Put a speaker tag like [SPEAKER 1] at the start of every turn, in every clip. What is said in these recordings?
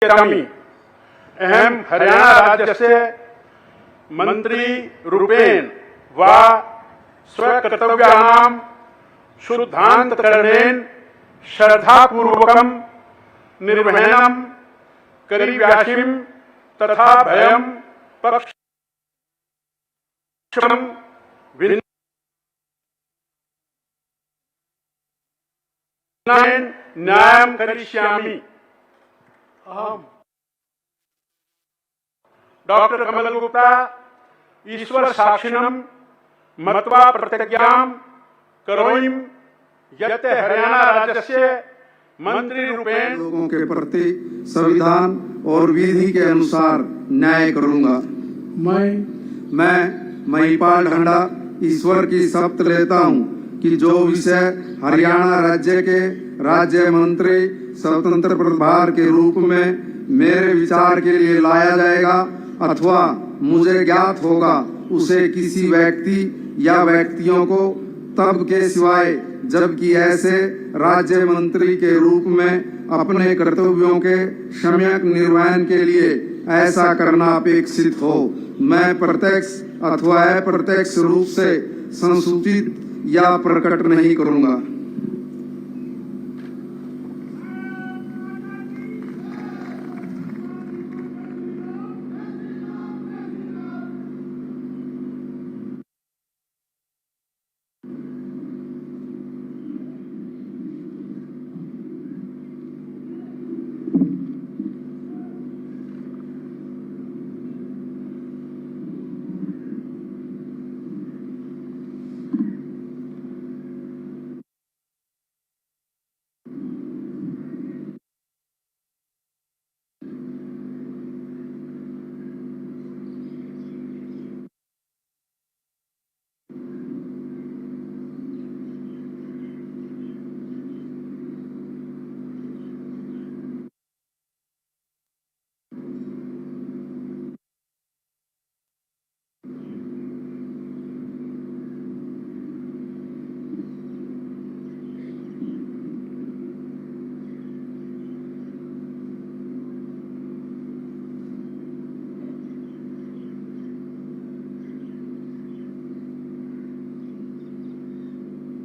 [SPEAKER 1] कमी अहम हरियाणा राज्य से मंत्री रूपेण व स्वकर्तव्यानां शुद्धान्तकरणेन श्रद्धापूर्वकं निर्वहणं करिष्यामि तथा भयं पक्षं भिन्नेन न्यायं करिष्यामि। डॉक्टर कमल गुप्ता ईश्वर साक्षिणं मत्वा प्रतिज्ञां करोमि यत् हरियाणा राज्यस्य मंत्री रूपेण
[SPEAKER 2] लोगों के प्रति संविधान और विधि के अनुसार न्याय करूंगा। मैं महिपाल ढंडा ईश्वर की शपथ लेता हूं कि जो विषय हरियाणा राज्य के राज्य मंत्री स्वतंत्र प्रभार के रूप में मेरे विचार के लिए लाया जाएगा अथवा मुझे ज्ञात होगा उसे किसी व्यक्ति या व्यक्तियों को तब के सिवाय जबकि ऐसे राज्य मंत्री के रूप में अपने कर्तव्यों के सम्यक निर्वहन के लिए ऐसा करना अपेक्षित हो मैं प्रत्यक्ष अथवा अप्रत्यक्ष रूप से संसूचित या प्रकट नहीं करूंगा।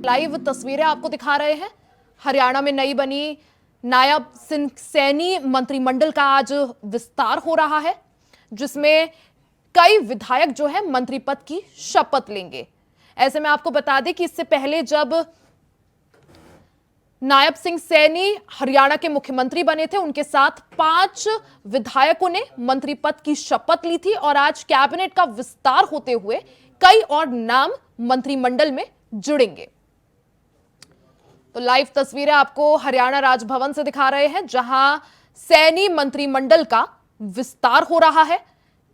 [SPEAKER 3] लाइव तस्वीरें आपको दिखा रहे हैं। हरियाणा में नई बनी नायब सिंह सैनी मंत्रिमंडल का आज विस्तार हो रहा है, जिसमें कई विधायक जो है मंत्री पद की शपथ लेंगे। ऐसे में आपको बता दें कि इससे पहले जब नायब सिंह सैनी हरियाणा के मुख्यमंत्री बने थे, उनके साथ 5 विधायकों ने मंत्री पद की शपथ ली थी और आज कैबिनेट का विस्तार होते हुए कई और नाम मंत्रिमंडल में जुड़ेंगे। तो लाइव तस्वीरें आपको हरियाणा राजभवन से दिखा रहे हैं, जहां सैनी मंत्रिमंडल का विस्तार हो रहा है।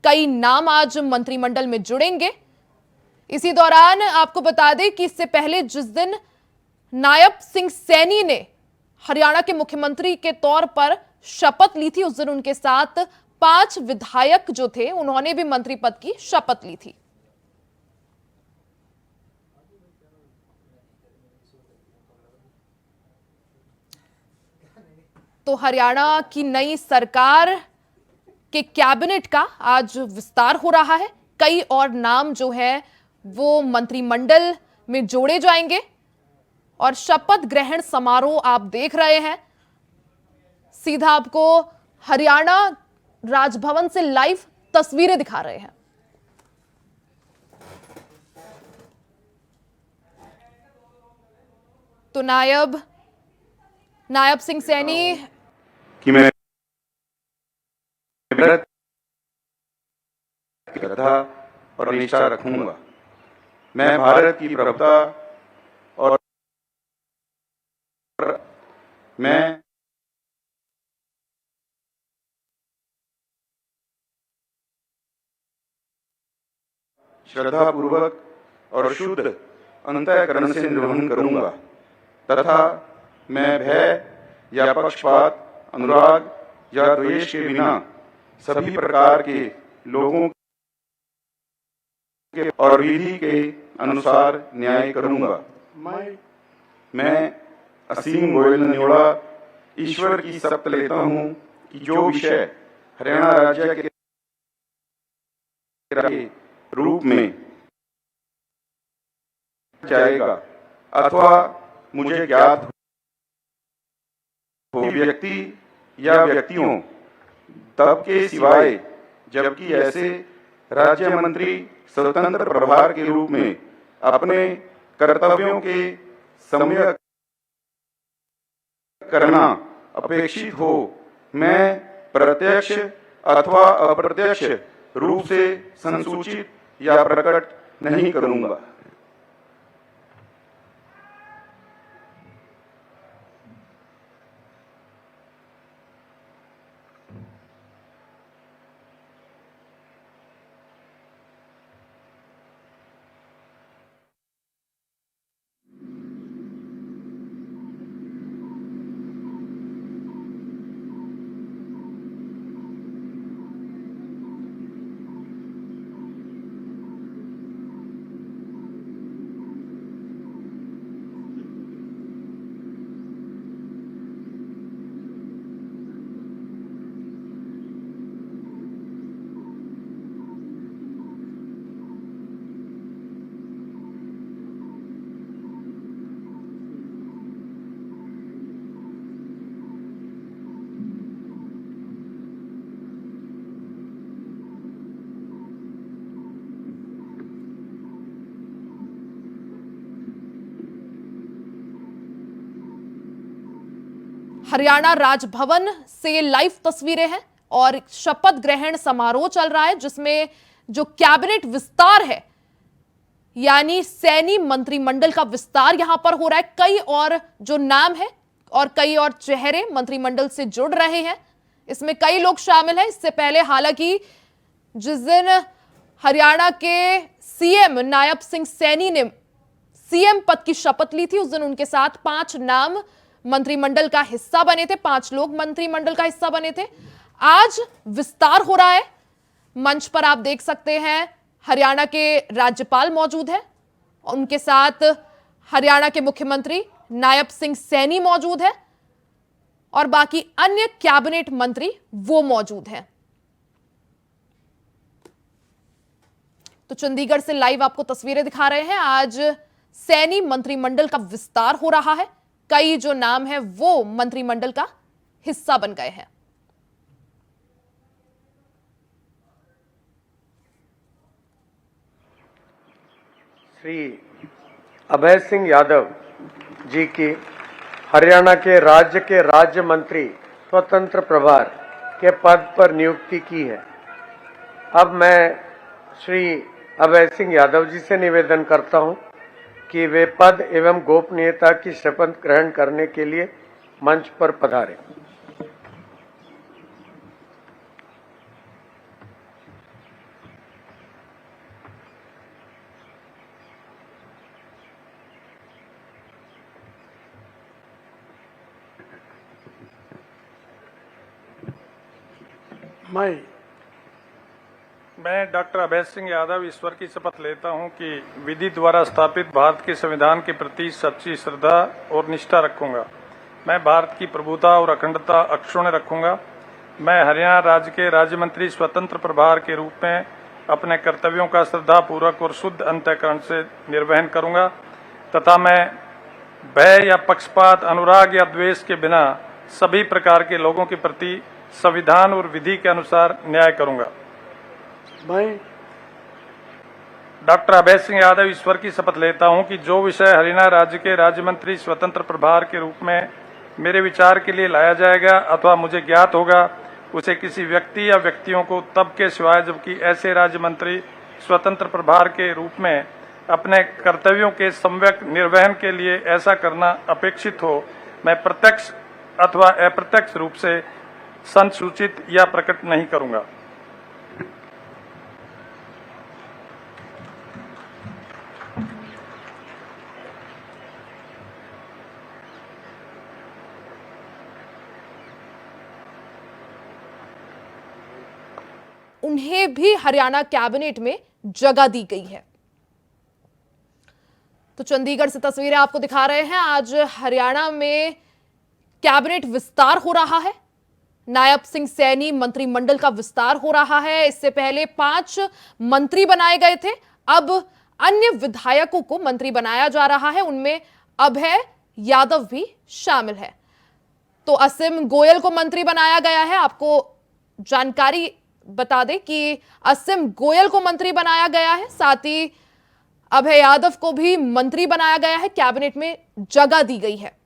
[SPEAKER 3] कई नाम आज मंत्रिमंडल में जुड़ेंगे। इसी दौरान आपको बता दें कि इससे पहले जिस दिन नायब सिंह सैनी ने हरियाणा के मुख्यमंत्री के तौर पर शपथ ली थी, उस दिन उनके साथ 5 विधायक जो थे उन्होंने भी मंत्री पद की शपथ ली थी। तो हरियाणा की नई सरकार के कैबिनेट का आज विस्तार हो रहा है। कई और नाम जो है वो मंत्रिमंडल में जोड़े जाएंगे और शपथ ग्रहण समारोह आप देख रहे हैं। सीधा आपको हरियाणा राजभवन से लाइव तस्वीरें दिखा रहे हैं। तो नायब सिंह सैनी
[SPEAKER 1] कि मैं व्रत श्रद्धा और निष्ठा रखूंगा। मैं भारत की प्रभुता और मैं श्रद्धापूर्वक और शुद्ध अंतःकरण से निर्वहन करूंगा तथा मैं भय या पक्षपात, अनुराग या द्वेष के बिना सभी प्रकार के लोगों के और विधि के अनुसार न्याय करूंगा। मैं असीम गोयल नियोड़ा ईश्वर की शपथ लेता हूं कि जो विषय हरियाणा राज्य के रूप में जाएगा अथवा मुझे ज्ञात हो व्यक्ति या व्यक्तियों तब के सिवाय, जबकि ऐसे राज्य मंत्री स्वतंत्र प्रभार के रूप में अपने कर्तव्यों के समय करना अपेक्षित हो, मैं प्रत्यक्ष अथवा अप्रत्यक्ष रूप से संसूचित या प्रकट नहीं करूंगा।
[SPEAKER 3] हरियाणा राजभवन से ये लाइव तस्वीरें हैं और शपथ ग्रहण समारोह चल रहा है, जिसमें जो कैबिनेट विस्तार है यानी सैनी मंत्रिमंडल का विस्तार यहां पर हो रहा है। कई और जो नाम है और कई और चेहरे मंत्रिमंडल से जुड़ रहे हैं, इसमें कई लोग शामिल हैं। इससे पहले हालांकि जिस दिन हरियाणा के सीएम नायब सिंह सैनी ने सीएम पद की शपथ ली थी, उस दिन उनके साथ 5 नाम मंत्रिमंडल का हिस्सा बने थे, 5 लोग मंत्रिमंडल का हिस्सा बने थे। आज विस्तार हो रहा है। मंच पर आप देख सकते हैं हरियाणा के राज्यपाल मौजूद हैं, उनके साथ हरियाणा के मुख्यमंत्री नायब सिंह सैनी मौजूद है और बाकी अन्य कैबिनेट मंत्री वो मौजूद हैं। तो चंडीगढ़ से लाइव आपको तस्वीरें दिखा रहे हैं। आज सैनी मंत्रिमंडल का विस्तार हो रहा है। कई जो नाम है वो मंत्रिमंडल का हिस्सा बन गए हैं।
[SPEAKER 4] श्री अभय सिंह यादव जी की हरियाणा के राज्य मंत्री स्वतंत्र प्रभार के पद पर नियुक्ति की है। अब मैं श्री अभय सिंह यादव जी से निवेदन करता हूं कि वे पद एवं गोपनीयता की शपथ ग्रहण करने के लिए मंच पर पधारें।
[SPEAKER 5] मैं डॉक्टर अभय सिंह यादव ईश्वर की शपथ लेता हूं कि विधि द्वारा स्थापित भारत के संविधान के प्रति सच्ची श्रद्धा और निष्ठा रखूंगा। मैं भारत की प्रभुता और अखंडता अक्षुण्ण रखूंगा। मैं हरियाणा राज्य के राज्य मंत्री स्वतंत्र प्रभार के रूप में अपने कर्तव्यों का श्रद्धापूर्वक और शुद्ध अंतःकरण से निर्वहन करूंगा तथा मैं भय या पक्षपात, अनुराग या द्वेष के बिना सभी प्रकार के लोगों के प्रति संविधान और विधि के अनुसार न्याय करूंगा। मैं डॉक्टर अभय सिंह यादव ईश्वर की शपथ लेता हूं कि जो विषय हरियाणा राज्य के राज्य मंत्री स्वतंत्र प्रभार के रूप में मेरे विचार के लिए लाया जाएगा अथवा मुझे ज्ञात होगा, उसे किसी व्यक्ति या व्यक्तियों को तब के सिवाय जबकि ऐसे राज्य मंत्री स्वतंत्र प्रभार के रूप में अपने कर्तव्यों के सम्यक निर्वहन के लिए ऐसा करना अपेक्षित हो, मैं प्रत्यक्ष अथवा अप्रत्यक्ष रूप से संसूचित या प्रकट नहीं करूंगा।
[SPEAKER 3] उन्हें भी हरियाणा कैबिनेट में जगह दी गई है। तो चंडीगढ़ से तस्वीरें आपको दिखा रहे हैं। आज हरियाणा में कैबिनेट विस्तार हो रहा है। नायब सिंह सैनी मंत्रिमंडल का विस्तार हो रहा है। इससे पहले 5 मंत्री बनाए गए थे, अब अन्य विधायकों को मंत्री बनाया जा रहा है, उनमें अभय यादव भी शामिल है। तो असीम गोयल को मंत्री बनाया गया है। आपको जानकारी बता दें कि असीम गोयल को मंत्री बनाया गया है, साथ ही अभय यादव को भी मंत्री बनाया गया है, कैबिनेट में जगह दी गई है।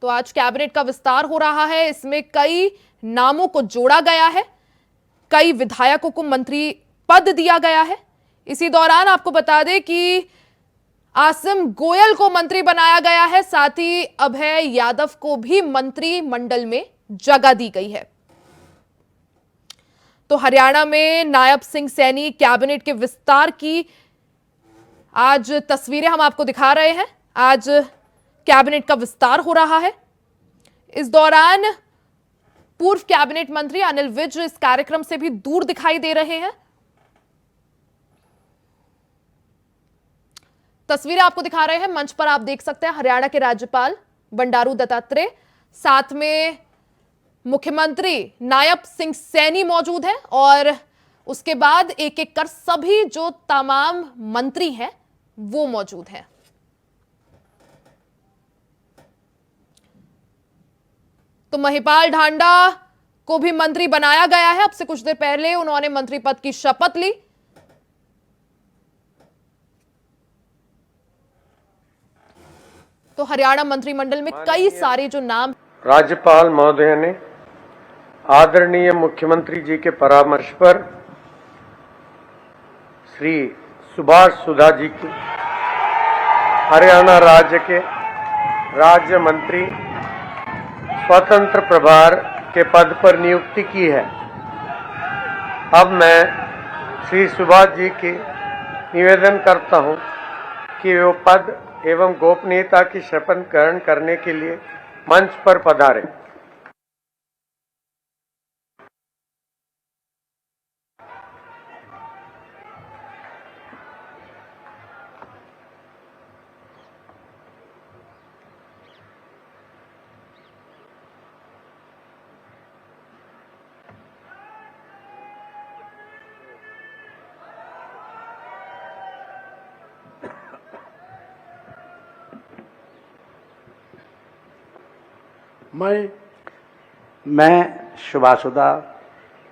[SPEAKER 3] तो आज कैबिनेट का विस्तार हो रहा है, इसमें कई नामों को जोड़ा गया है, कई विधायकों को मंत्री पद दिया गया है। इसी दौरान आपको बता दें कि आसिम गोयल को मंत्री बनाया गया है, साथ ही अभय यादव को भी मंत्रिमंडल में जगह दी गई है। तो हरियाणा में नायब सिंह सैनी कैबिनेट के विस्तार की आज तस्वीरें हम आपको दिखा रहे हैं। आज कैबिनेट का विस्तार हो रहा है। इस दौरान पूर्व कैबिनेट मंत्री अनिल विज इस कार्यक्रम से भी दूर दिखाई दे रहे हैं। तस्वीरें आपको दिखा रहे हैं, मंच पर आप देख सकते हैं हरियाणा के राज्यपाल बंडारू दत्तात्रेय, साथ में मुख्यमंत्री नायब सिंह सैनी मौजूद हैं और उसके बाद एक एक कर सभी जो तमाम मंत्री हैं वो मौजूद हैं। तो महिपाल ढांडा को भी मंत्री बनाया गया है। अब से कुछ देर पहले उन्होंने मंत्री पद की शपथ ली। तो हरियाणा मंत्रिमंडल में कई सारे जो नाम
[SPEAKER 4] राज्यपाल महोदय ने आदरणीय मुख्यमंत्री जी के परामर्श पर श्री सुभाष सुधा जी की हरियाणा राज्य के राज्य मंत्री स्वतंत्र प्रभार के पद पर नियुक्ति की है। अब मैं श्री सुभाष जी की निवेदन करता हूं कि वो पद एवं गोपनीयता की शपथ ग्रहण करने के लिए मंच पर पधारे।
[SPEAKER 6] मैं शुभासुदा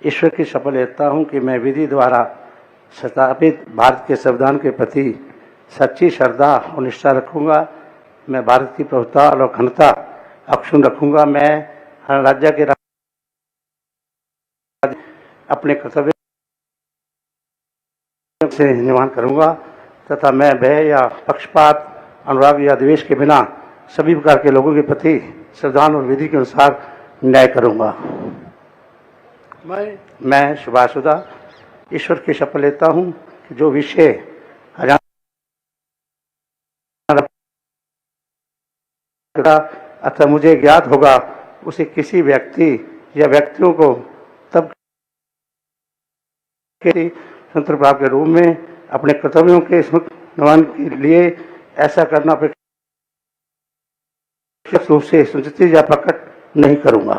[SPEAKER 6] ईश्वर की शपथ लेता हूं कि मैं विधि द्वारा स्थापित भारत के संविधान के प्रति सच्ची श्रद्धा और निष्ठा रखूंगा। मैं भारत की प्रभुता और अखंडता अक्षुण्ण रखूंगा। मैं हर राज्य के अपने कर्तव्य से निर्वहन करूंगा तथा मैं भय या पक्षपात, अनुराग या द्वेष के बिना सभी प्रकार के लोगों के प्रति संविधान और विधि के अनुसार न्याय करूंगा। मैं शुभासुदा ईश्वर की शपथ लेता हूं कि जो विषय हरियाणा अतः मुझे ज्ञात होगा उसे किसी व्यक्ति या व्यक्तियों को तब के स्वतंत्र प्रभाव के रूप में अपने कर्तव्यों के निर्वहन के लिए ऐसा करना अपेक्षित रूप से सुनिश्चित या प्रकट नहीं करूंगा।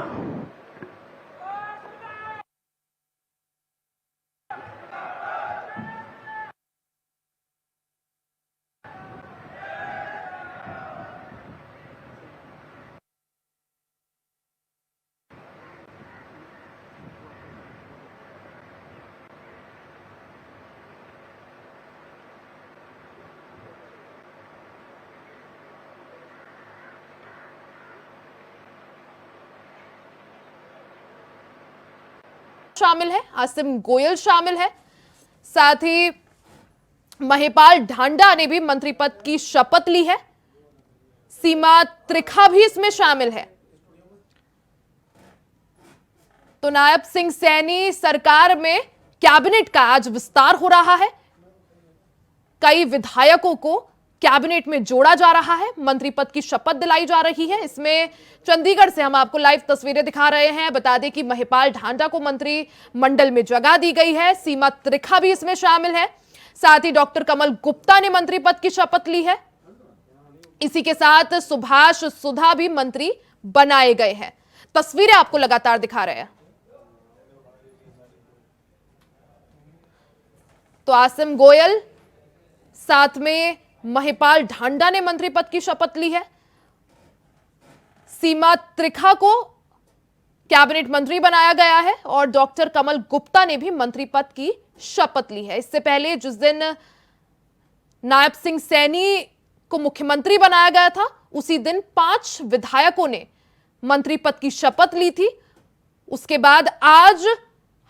[SPEAKER 3] शामिल है, आसिम गोयल शामिल है, साथ ही महिपाल ढांडा ने भी मंत्री पद की शपथ ली है। सीमा त्रिखा भी इसमें शामिल है। तो नायब सिंह सैनी सरकार में कैबिनेट का आज विस्तार हो रहा है। कई विधायकों को कैबिनेट में जोड़ा जा रहा है, मंत्री पद की शपथ दिलाई जा रही है। इसमें चंडीगढ़ से हम आपको लाइव तस्वीरें दिखा रहे हैं। बता दें कि महिपाल ढांडा को मंत्री मंडल में जगह दी गई है। सीमा त्रिखा भी इसमें शामिल है। साथ ही डॉक्टर कमल गुप्ता ने मंत्री पद की शपथ ली है। इसी के साथ सुभाष सुधा भी मंत्री बनाए गए हैं। तस्वीरें आपको लगातार दिखा रहे हैं। तो आसिम गोयल, साथ में महिपाल ढांडा ने मंत्री पद की शपथ ली है। सीमा त्रिखा को कैबिनेट मंत्री बनाया गया है और डॉक्टर कमल गुप्ता ने भी मंत्री पद की शपथ ली है। इससे पहले जिस दिन नायब सिंह सैनी को मुख्यमंत्री बनाया गया था, उसी दिन 5 विधायकों ने मंत्री पद की शपथ ली थी। उसके बाद आज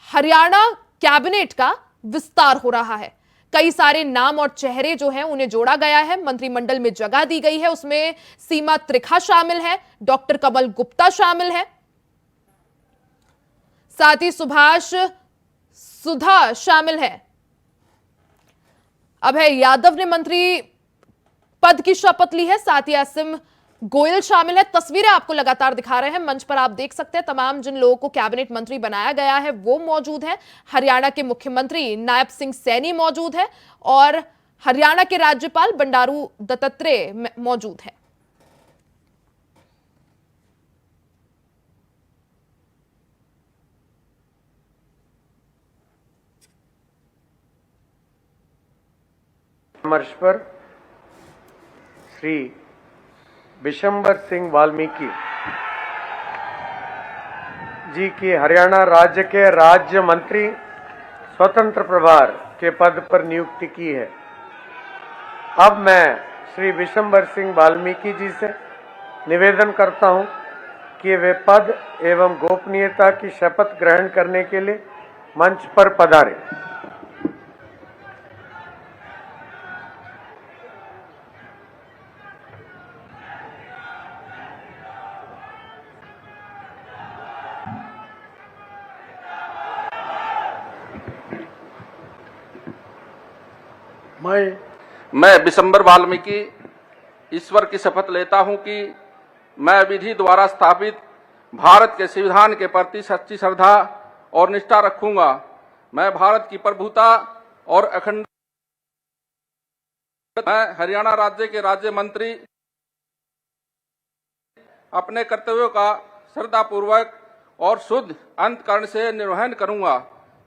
[SPEAKER 3] हरियाणा कैबिनेट का विस्तार हो रहा है। कई सारे नाम और चेहरे जो हैं उन्हें जोड़ा गया है, मंत्रिमंडल में जगह दी गई है। उसमें सीमा त्रिखा शामिल है, डॉक्टर कमल गुप्ता शामिल है, साथ ही सुभाष सुधा शामिल है। अभय यादव ने मंत्री पद की शपथ ली है, साथ ही आसिम गोयल शामिल है। तस्वीरें आपको लगातार दिखा रहे हैं, मंच पर आप देख सकते हैं। तमाम जिन लोगों को कैबिनेट मंत्री बनाया गया है वो मौजूद है। हरियाणा के मुख्यमंत्री नायब सिंह सैनी मौजूद है और हरियाणा के राज्यपाल बंडारू दत्तात्रेय मौजूद है।
[SPEAKER 4] परामर्श पर श्री विशंबर सिंह वाल्मीकि जी की हरियाणा राज्य के राज्य मंत्री स्वतंत्र प्रभार के पद पर नियुक्ति की है। अब मैं श्री विशंबर सिंह वाल्मीकि जी से निवेदन करता हूं कि वे पद एवं गोपनीयता की शपथ ग्रहण करने के लिए मंच पर पधारें।
[SPEAKER 7] मैं विशंबर वाल्मीकि ईश्वर की शपथ लेता हूं कि मैं विधि द्वारा स्थापित भारत के संविधान के प्रति सच्ची श्रद्धा और निष्ठा रखूंगा। मैं भारत की प्रभुता और अखंड मैं हरियाणा राज्य के राज्य मंत्री अपने कर्तव्यों का श्रद्धापूर्वक और शुद्ध अंतःकरण से निर्वहन करूंगा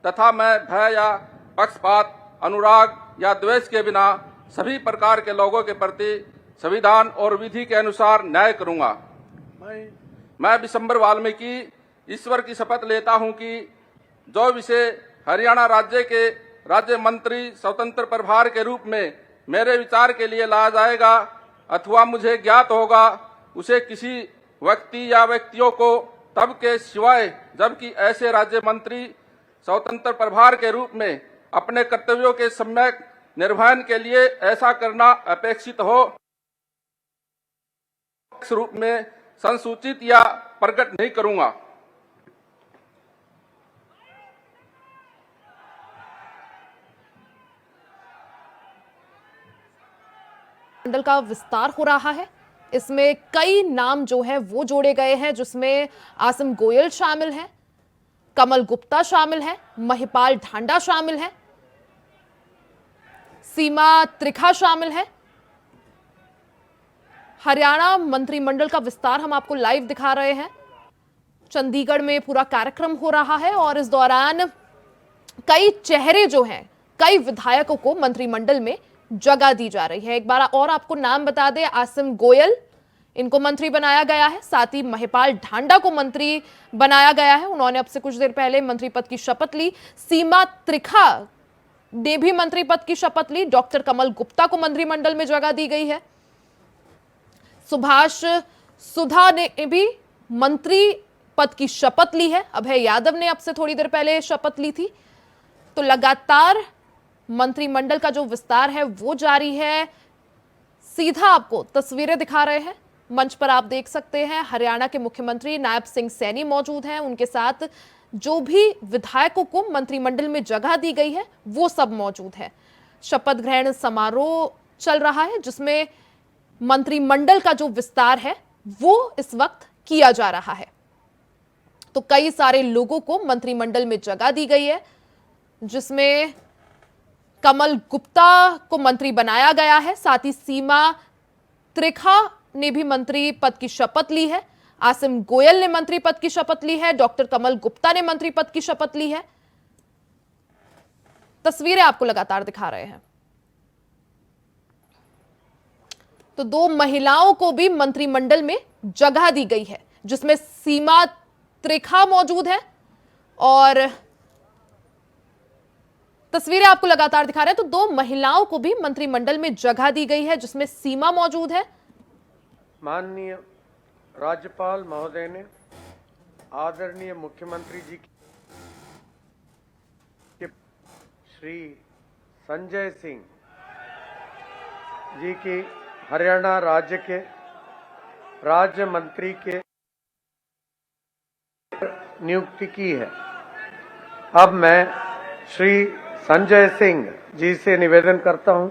[SPEAKER 7] तथा मैं भय या पक्षपात, अनुराग या द्वेष के बिना सभी प्रकार के लोगों के प्रति संविधान और विधि के अनुसार न्याय करूंगा। मैं विशंबर वाल्मीकि ईश्वर की शपथ लेता हूं कि जो विषय हरियाणा राज्य के राज्य मंत्री स्वतंत्र प्रभार के रूप में मेरे विचार के लिए लाया जाएगा अथवा मुझे ज्ञात होगा, उसे किसी व्यक्ति या व्यक्तियों को तब के सिवाय जबकि ऐसे राज्य मंत्री स्वतंत्र प्रभार के रूप में अपने कर्तव्यों के सम्यक निर्वहन के लिए ऐसा करना अपेक्षित हो, इस रूप में संसूचित या प्रकट नहीं करूंगा।
[SPEAKER 3] मंडल का विस्तार हो रहा है। इसमें कई नाम जो है वो जोड़े गए हैं, जिसमें आसिम गोयल शामिल है, कमल गुप्ता शामिल है, महिपाल ढांडा शामिल है, सीमा त्रिखा शामिल है। हरियाणा मंत्रिमंडल का विस्तार हम आपको लाइव दिखा रहे हैं। चंडीगढ़ में पूरा कार्यक्रम हो रहा है और इस दौरान कई चेहरे जो हैं, कई विधायकों को मंत्रिमंडल में जगह दी जा रही है। एक बार और आपको नाम बता दें, आसिम गोयल, इनको मंत्री बनाया गया है, साथ ही महिपाल ढांडा को मंत्री बनाया गया है, उन्होंने अब से कुछ देर पहले मंत्री पद की शपथ ली। सीमा त्रिखा ने भी मंत्री पद की शपथ ली, डॉक्टर कमल गुप्ता को मंत्रिमंडल में जगह दी गई है। सुभाष सुधा ने भी मंत्री पद की शपथ ली है। अभय यादव ने अब से थोड़ी देर पहले शपथ ली थी। तो लगातार मंत्रिमंडल का जो विस्तार है वो जारी है। सीधा आपको तस्वीरें दिखा रहे हैं, मंच पर आप देख सकते हैं हरियाणा के मुख्यमंत्री नायब सिंह सैनी मौजूद हैं, उनके साथ जो भी विधायकों को मंत्रिमंडल में जगह दी गई है वो सब मौजूद है। शपथ ग्रहण समारोह चल रहा है जिसमें मंत्रिमंडल का जो विस्तार है वो इस वक्त किया जा रहा है। तो कई सारे लोगों को मंत्रिमंडल में जगह दी गई है, जिसमें कमल गुप्ता को मंत्री बनाया गया है, साथ ही सीमा त्रिखा ने भी मंत्री पद की शपथ ली है, आसिम गोयल ने मंत्री पद की शपथ ली है, डॉक्टर कमल गुप्ता ने मंत्री पद की शपथ ली है। तस्वीरें आपको लगातार दिखा रहे हैं। तो 2 महिलाओं को भी मंत्रिमंडल में जगह दी गई है, जिसमें सीमा त्रिखा मौजूद है और तस्वीरें आपको लगातार दिखा रहे हैं। तो 2 महिलाओं को भी मंत्रिमंडल में जगह दी गई है, जिसमें सीमा मौजूद है।
[SPEAKER 4] माननीय राज्यपाल महोदय ने आदरणीय मुख्यमंत्री जी के श्री संजय सिंह जी की हरियाणा राज्य के राज्य मंत्री के नियुक्ति की है। अब मैं श्री संजय सिंह जी से निवेदन करता हूं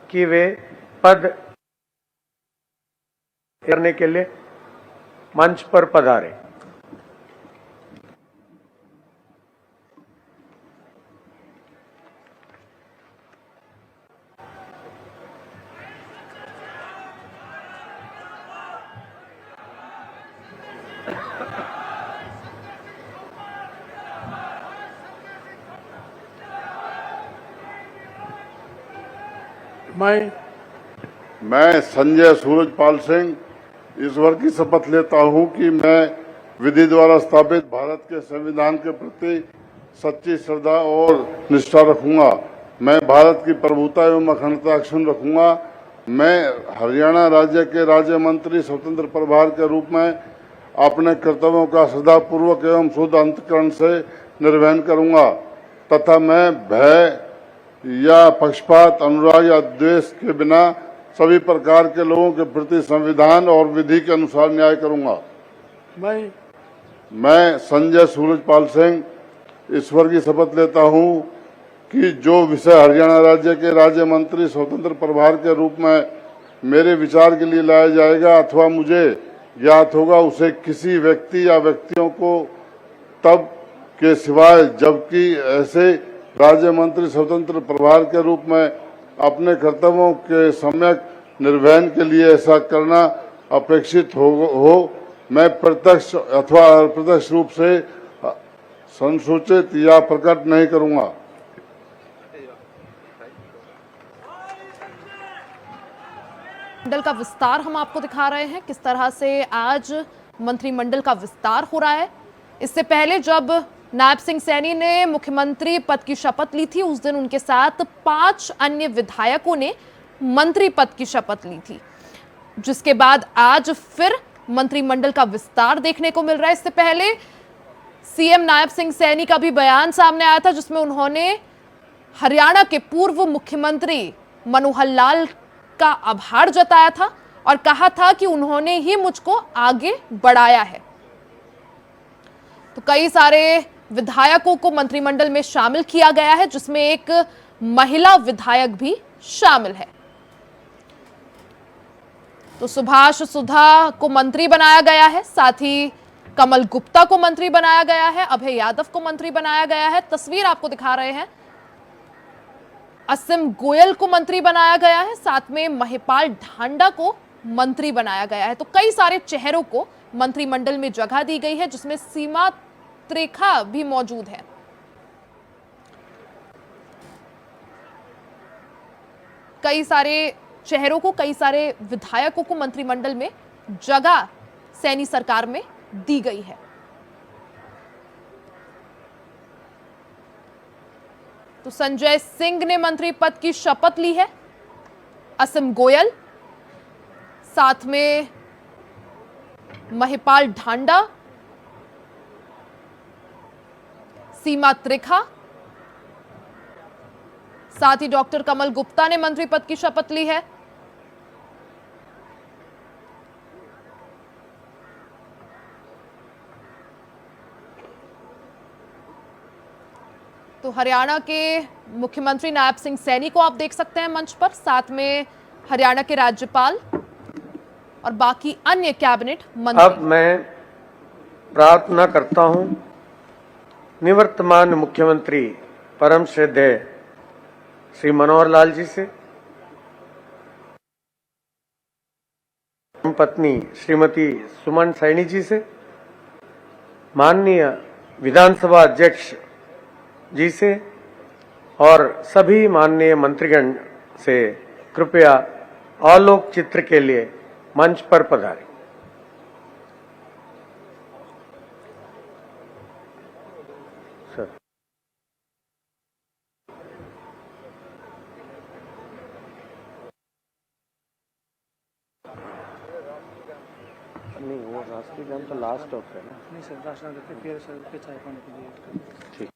[SPEAKER 4] कि वे पद करने के लिए मंच पर पधारें।
[SPEAKER 8] मैं संजय सूरजपाल सिंह ईश्वर की शपथ लेता हूं कि मैं विधि द्वारा स्थापित भारत के संविधान के प्रति सच्ची श्रद्धा और निष्ठा रखूंगा। मैं भारत की प्रभुता एवं अखंडता अक्षुण्ण रखूंगा। मैं हरियाणा राज्य के राज्य मंत्री स्वतंत्र प्रभार के रूप में अपने कर्तव्यों का श्रद्धापूर्वक एवं शुद्ध अंतःकरण से निर्वहन करूंगा तथा मैं भय या पक्षपात, अनुराग या द्वेष के बिना सभी प्रकार के लोगों के प्रति संविधान और विधि के अनुसार न्याय करूंगा। मैं संजय सूरजपाल सिंह ईश्वर की शपथ लेता हूं कि जो विषय हरियाणा राज्य के राज्य मंत्री स्वतंत्र प्रभार के रूप में मेरे विचार के लिए लाया जाएगा अथवा मुझे ज्ञात होगा, उसे किसी व्यक्ति या व्यक्तियों को तब के सिवाय जबकि ऐसे राज्य मंत्री स्वतंत्र प्रभार के रूप में अपने कर्तव्यों के सम्यक निर्वहन के लिए ऐसा करना अपेक्षित हो मैं प्रत्यक्ष अथवा अप्रत्यक्ष रूप से संसूचित या प्रकट नहीं करूंगा।
[SPEAKER 3] मंडल का विस्तार हम आपको दिखा रहे हैं, किस तरह से आज मंत्रिमंडल का विस्तार हो रहा है। इससे पहले जब नायब सिंह सैनी ने मुख्यमंत्री पद की शपथ ली थी, उस दिन उनके साथ 5 अन्य विधायकों ने मंत्री पद की शपथ ली थी, जिसके बाद आज फिर मंत्रिमंडल का विस्तार देखने को मिल रहा है। इससे पहले सीएम नायब सिंह सैनी का भी बयान सामने आया था, जिसमें उन्होंने हरियाणा के पूर्व मुख्यमंत्री मनोहर लाल का आभार जताया था और कहा था कि उन्होंने ही मुझको आगे बढ़ाया है। तो कई सारे विधायकों को मंत्रिमंडल में शामिल किया गया है, जिसमें एक महिला विधायक भी शामिल है। तो सुभाष सुधा को मंत्री बनाया गया है, साथ ही कमल गुप्ता को मंत्री बनाया गया है, अभय यादव को मंत्री बनाया गया है। तस्वीर आपको दिखा रहे हैं, आसिम गोयल को मंत्री बनाया गया है, साथ में महिपाल ढांडा को मंत्री बनाया गया है। तो कई सारे चेहरों को मंत्रिमंडल में जगह दी गई है, जिसमें सीमा त्रिखा भी मौजूद है। कई सारे चेहरों को, कई सारे विधायकों को मंत्रिमंडल में जगह सैनी सरकार में दी गई है। तो संजय सिंह ने मंत्री पद की शपथ ली है, आसिम गोयल, साथ में महिपाल ढांडा, सीमा त्रिखा, साथ ही डॉक्टर कमल गुप्ता ने मंत्री पद की शपथ ली है। तो हरियाणा के मुख्यमंत्री नायब सिंह सैनी को आप देख सकते हैं मंच पर, साथ में हरियाणा के राज्यपाल और बाकी अन्य कैबिनेट मंत्री।
[SPEAKER 4] अब मैं प्रार्थना करता हूं निवर्तमान मुख्यमंत्री परम श्रद्धेय श्री मनोहर लाल जी से पत्नी श्रीमती सुमन सैनी जी से, माननीय विधानसभा अध्यक्ष जी से और सभी माननीय मंत्रीगण से कृपया आलोक चित्र के लिए मंच पर पधारें। सर, नहीं वो राष्ट्रीय गान तो लास्ट ऑफ है ना। नहीं सर, राष्ट्रीय गान फिर सर के चाय पानी के लिए ठीक।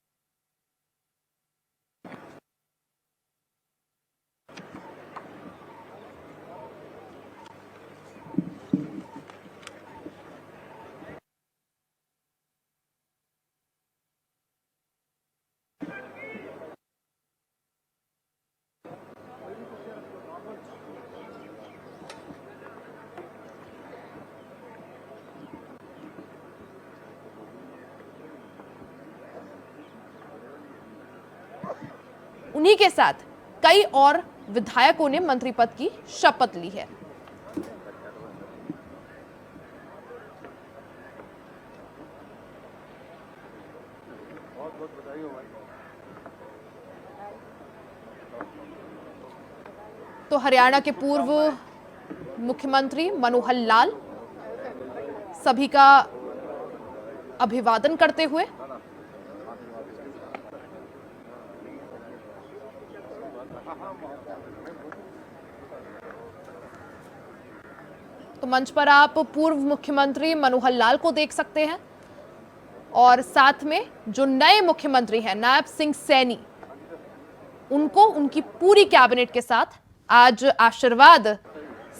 [SPEAKER 3] उन्हीं के साथ कई और विधायकों ने मंत्री पद की शपथ ली है। तो हरियाणा के पूर्व मुख्यमंत्री मनोहर लाल सभी का अभिवादन करते हुए तो मंच पर आप पूर्व मुख्यमंत्री मनोहर लाल को देख सकते हैं और साथ में जो नए मुख्यमंत्री हैं नायब सिंह सैनी, उनको उनकी पूरी कैबिनेट के साथ आज आशीर्वाद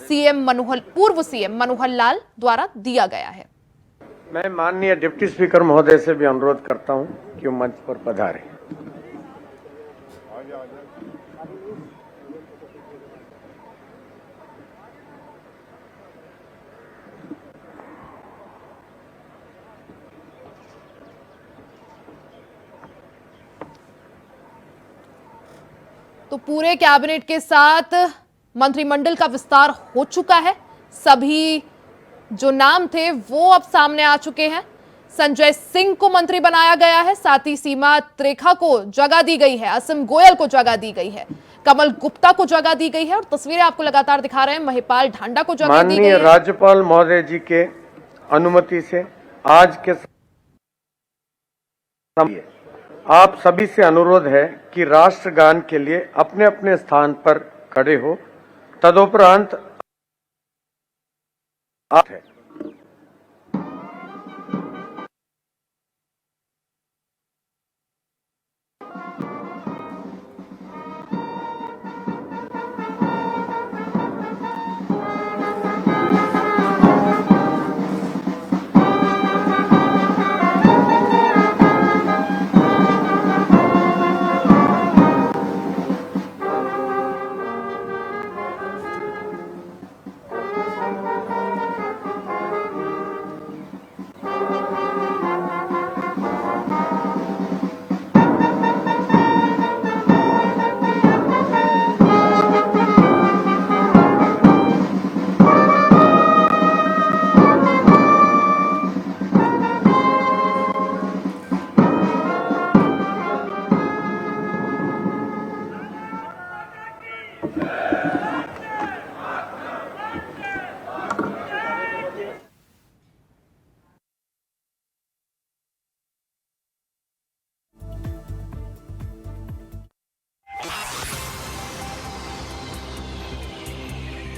[SPEAKER 3] पूर्व सीएम मनोहर लाल द्वारा दिया गया है।
[SPEAKER 4] मैं माननीय डिप्टी स्पीकर महोदय से भी अनुरोध करता हूं कि वो मंच पर पधारें।
[SPEAKER 3] तो पूरे कैबिनेट के साथ मंत्रिमंडल का विस्तार हो चुका है। सभी जो नाम थे वो अब सामने आ चुके हैं। संजय सिंह को मंत्री बनाया गया है, साथ ही सीमा त्रेखा को जगह दी गई है, असीम गोयल को जगह दी गई है, कमल गुप्ता को जगह दी गई है और तस्वीरें आपको लगातार दिखा रहे हैं, महिपाल ढांडा को जगह दी गई है।
[SPEAKER 4] माननीय राज्यपाल महोदय जी के अनुमति से आज के आप सभी से अनुरोध है कि राष्ट्रगान के लिए अपने अपने स्थान पर खड़े हो। तदुपरांत है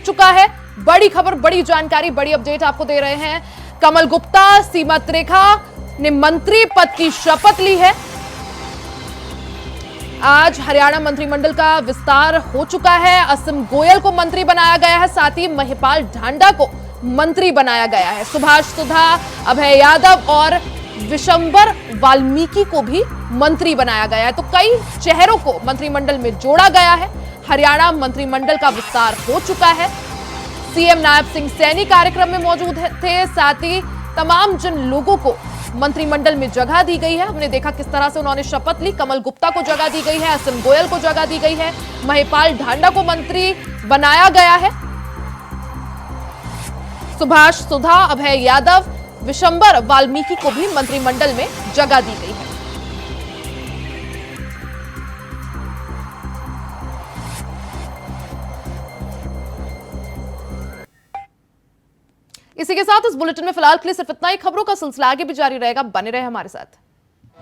[SPEAKER 3] चुका है। बड़ी खबर, बड़ी जानकारी, बड़ी अपडेट आपको दे रहे हैं। कमल गुप्ता, सीमा त्रेखा ने मंत्री पद की शपथ ली है। आज हरियाणा मंत्रिमंडल का विस्तार हो चुका है। असीम गोयल को मंत्री बनाया गया है, साथ ही महिपाल ढांडा को मंत्री बनाया गया है। सुभाष सुधा, अभय यादव और विशंबर वाल्मीकि को भी मंत्री बनाया गया है। तो कई चेहरों को मंत्रिमंडल में जोड़ा गया है। हरियाणा मंत्रिमंडल का विस्तार हो चुका है। सीएम नायब सिंह सैनी कार्यक्रम में मौजूद थे, साथ ही तमाम जिन लोगों को मंत्रिमंडल में जगह दी गई है, हमने देखा किस तरह से उन्होंने शपथ ली। कमल गुप्ता को जगह दी गई है, असीम गोयल को जगह दी गई है, महिपाल ढांडा को मंत्री बनाया गया है। सुभाष सुधा, अभय यादव, विशंबर वाल्मीकि को भी मंत्रिमंडल में जगह दी गई है। इसी के साथ इस बुलेटिन में फिलहाल के लिए सिर्फ इतना ही। खबरों का सिलसिला आगे भी जारी रहेगा, बने रहे हमारे साथ।